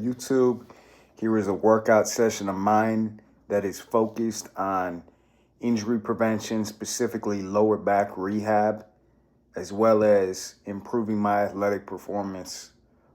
YouTube. Here is a workout session of mine that is focused on injury prevention, specifically lower back rehab, as well as improving my athletic performance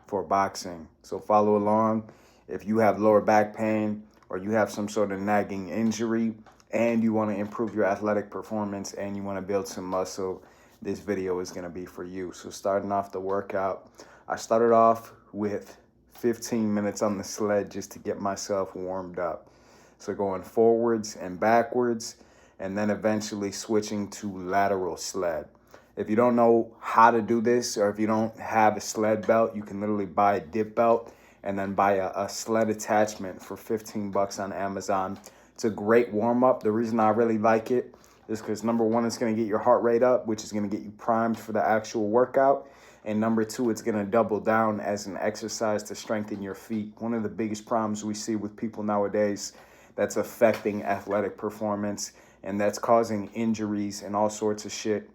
for boxing. So follow along. If you have lower back pain or you have some sort of nagging injury and you want to improve your athletic performance and you want to build some muscle, this video is going to be for you. So starting off the workout, I started off with 15 minutes on the sled just to get myself warmed up. So going forwards and backwards, and then eventually switching to lateral sled. If you don't know how to do this, or if you don't have a sled belt, you can literally buy a dip belt and then buy a sled attachment for 15 bucks on Amazon. It's a great warm up. The reason I really like it is because number one, it's going to get your heart rate up, which is going to get you primed for the actual workout. And number two, it's going to double down as an exercise to strengthen your feet. One of the biggest problems we see with people nowadays that's affecting athletic performance and that's causing injuries and all sorts of shit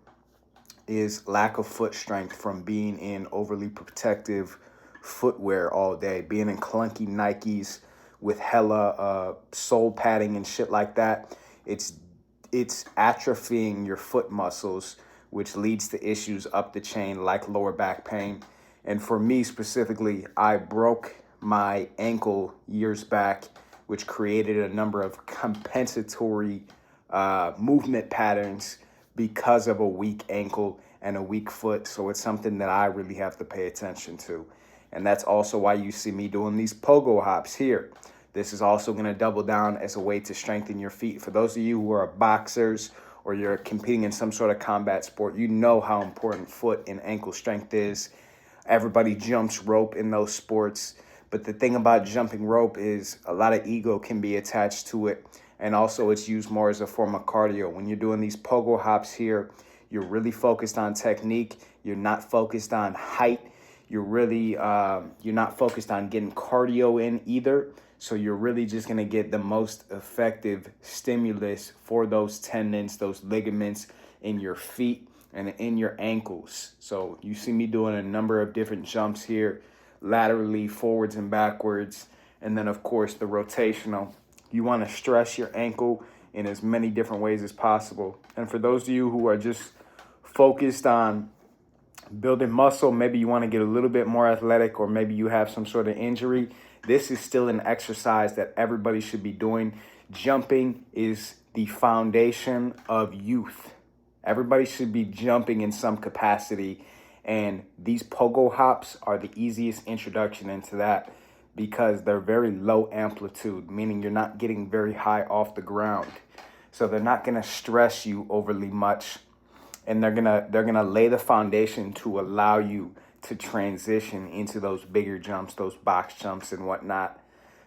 is lack of foot strength from being in overly protective footwear all day, being in clunky Nikes with hella sole padding and shit like that. It's atrophying your foot muscles, which leads to issues up the chain like lower back pain. And for me specifically, I broke my ankle years back, which created a number of compensatory movement patterns because of a weak ankle and a weak foot. So it's something that I really have to pay attention to. And that's also why you see me doing these pogo hops here. This is also going to double down as a way to strengthen your feet. For those of you who are boxers or you're competing in some sort of combat sport, you know how important foot and ankle strength is. Everybody jumps rope in those sports. But the thing about jumping rope is a lot of ego can be attached to it. And also it's used more as a form of cardio. When you're doing these pogo hops here, you're really focused on technique. You're not focused on height. You're not focused on getting cardio in either. So you're really just going to get the most effective stimulus for those tendons, those ligaments in your feet and in your ankles. So you see me doing a number of different jumps here, laterally, forwards and backwards. And then, of course, the rotational. You want to stress your ankle in as many different ways as possible. And for those of you who are just focused on building muscle, maybe you want to get a little bit more athletic, or maybe you have some sort of injury, this is still an exercise that everybody should be doing. Jumping is the foundation of youth. Everybody should be jumping in some capacity, and these pogo hops are the easiest introduction into that because they're very low amplitude, meaning you're not getting very high off the ground. So they're not going to stress you overly much, and they're gonna lay the foundation to allow you to transition into those bigger jumps, those box jumps and whatnot.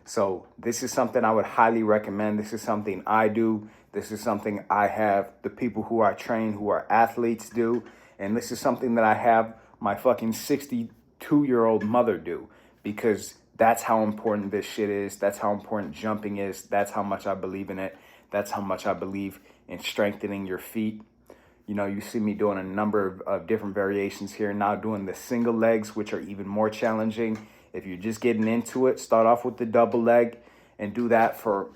So this is something I would highly recommend. This is something I do. This is something I have the people who I train, who are athletes, do. And this is something that I have my fucking 62-year-old mother do, because that's how important this shit is. That's how important jumping is. That's how much I believe in it. That's how much I believe in strengthening your feet. You know, you see me doing a number of different variations here. Now doing the single legs, which are even more challenging. If you're just getting into it, start off with the double leg and do that for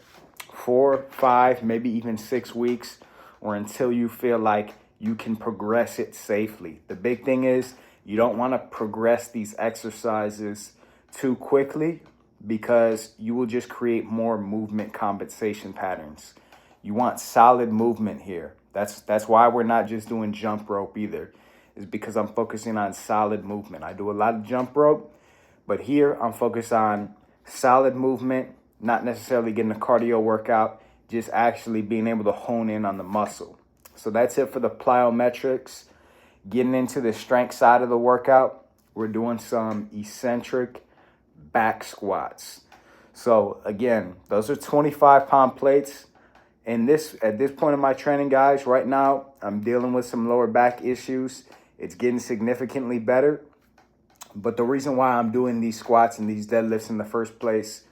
4, 5, maybe even 6 weeks, or until you feel like you can progress it safely. The big thing is you don't want to progress these exercises too quickly, because you will just create more movement compensation patterns. You want solid movement here. That's why we're not just doing jump rope either, is because I'm focusing on solid movement. I do a lot of jump rope, but here I'm focused on solid movement, not necessarily getting a cardio workout, just actually being able to hone in on the muscle. So that's it for the plyometrics. Getting into the strength side of the workout, we're doing some eccentric back squats. So again, those are 25-pound plates. And at this point in my training, guys, right now, I'm dealing with some lower back issues. It's getting significantly better. But the reason why I'm doing these squats and these deadlifts in the first place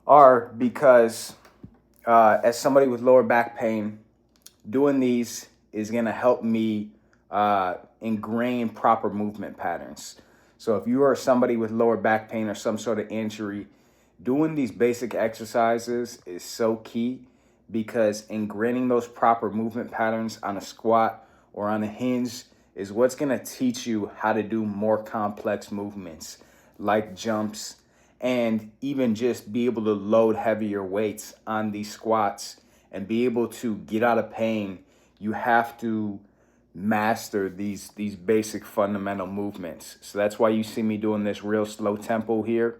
are because as somebody with lower back pain, doing these is going to help me ingrain proper movement patterns. So if you are somebody with lower back pain or some sort of injury, doing these basic exercises is so key, because ingraining those proper movement patterns on a squat or on a hinge is what's going to teach you how to do more complex movements like jumps, and even just be able to load heavier weights on these squats and be able to get out of pain. You have to master these basic fundamental movements. So that's why you see me doing this real slow tempo here.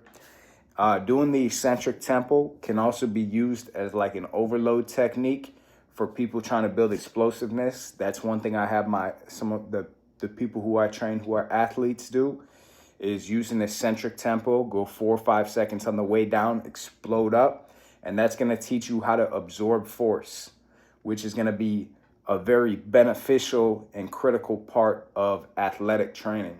Doing the eccentric tempo can also be used as like an overload technique for people trying to build explosiveness. That's one thing I have some of the people who I train who are athletes do, is using eccentric tempo, go 4 or 5 seconds on the way down, explode up. And that's going to teach you how to absorb force, which is going to be a very beneficial and critical part of athletic training.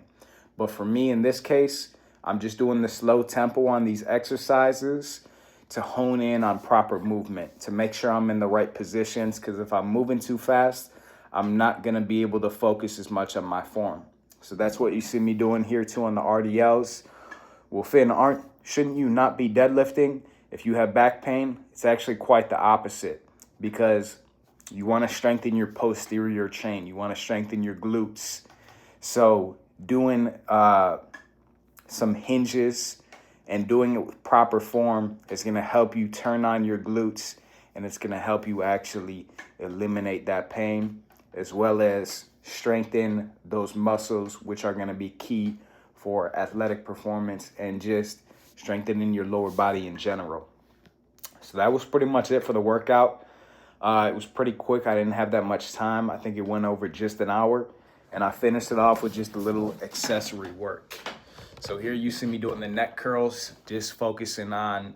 But for me, in this case, I'm just doing the slow tempo on these exercises to hone in on proper movement, to make sure I'm in the right positions, because if I'm moving too fast, I'm not going to be able to focus as much on my form. So that's what you see me doing here too on the RDLs. Well, Finn, shouldn't you not be deadlifting if you have back pain? It's actually quite the opposite, because you want to strengthen your posterior chain. You want to strengthen your glutes. So doing some hinges and doing it with proper form is going to help you turn on your glutes, and it's going to help you actually eliminate that pain, as well as strengthen those muscles, which are going to be key for athletic performance and just strengthening your lower body in general. So that was pretty much it for the workout. It was pretty quick. I didn't have that much time. I think it went over just an hour, and I finished it off with just a little accessory work. So here you see me doing the neck curls, just focusing on,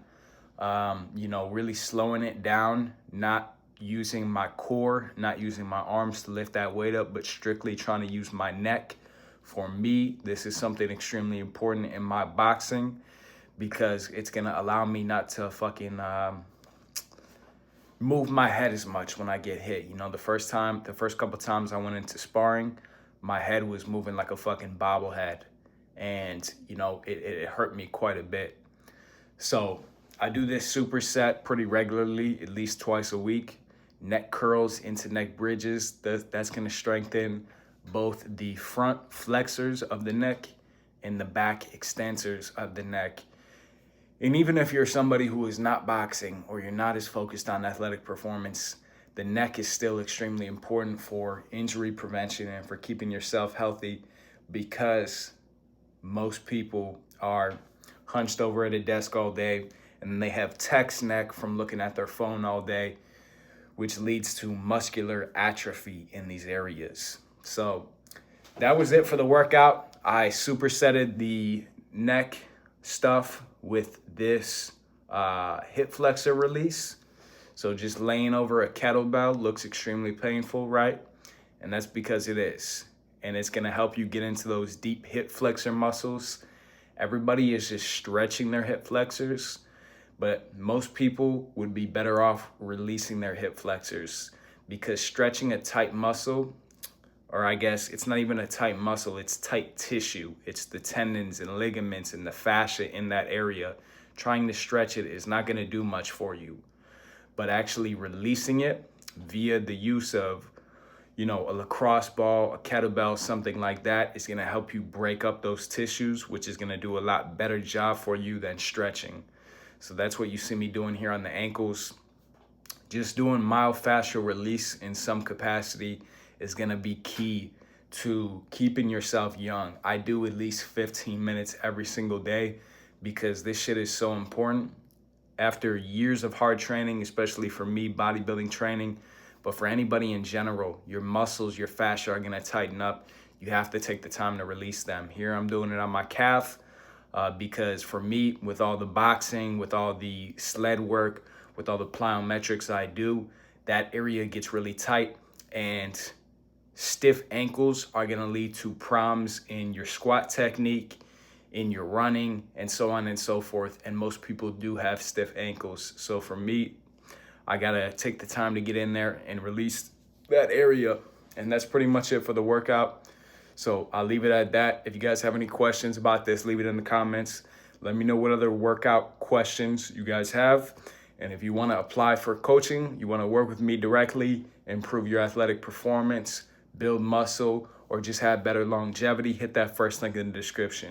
really slowing it down, not using my core, not using my arms to lift that weight up, but strictly trying to use my neck. For me, this is something extremely important in my boxing, because it's going to allow me not to fucking move my head as much when I get hit. The first couple times I went into sparring, my head was moving like a fucking bobblehead. And, it hurt me quite a bit. So I do this superset pretty regularly, at least twice a week. Neck curls into neck bridges. That's going to strengthen both the front flexors of the neck and the back extensors of the neck. And even if you're somebody who is not boxing or you're not as focused on athletic performance, the neck is still extremely important for injury prevention and for keeping yourself healthy, because most people are hunched over at a desk all day, and they have text neck from looking at their phone all day, which leads to muscular atrophy in these areas. So that was it for the workout. I supersetted the neck stuff with this hip flexor release. So just laying over a kettlebell looks extremely painful, right? And that's because it is. And it's going to help you get into those deep hip flexor muscles. Everybody is just stretching their hip flexors, but most people would be better off releasing their hip flexors, because stretching a tight muscle, or I guess it's not even a tight muscle, it's tight tissue. It's the tendons and ligaments and the fascia in that area. Trying to stretch it is not going to do much for you. But actually releasing it via the use of a lacrosse ball, a kettlebell, something like that, is going to help you break up those tissues, which is going to do a lot better job for you than stretching. So that's what you see me doing here on the ankles. Just doing myofascial release in some capacity is going to be key to keeping yourself young. I do at least 15 minutes every single day, because this shit is so important. After years of hard training, especially for me, bodybuilding training, but for anybody in general, your muscles, your fascia are gonna tighten up. You have to take the time to release them. Here I'm doing it on my calf, because for me, with all the boxing, with all the sled work, with all the plyometrics I do, that area gets really tight, and stiff ankles are gonna lead to problems in your squat technique, in your running, and so on and so forth. And most people do have stiff ankles. So for me, I gotta take the time to get in there and release that area. And that's pretty much it for the workout. So I'll leave it at that. If you guys have any questions about this, leave it in the comments. Let me know what other workout questions you guys have. And if you want to apply for coaching, you want to work with me directly, improve your athletic performance, build muscle, or just have better longevity, hit that first link in the description.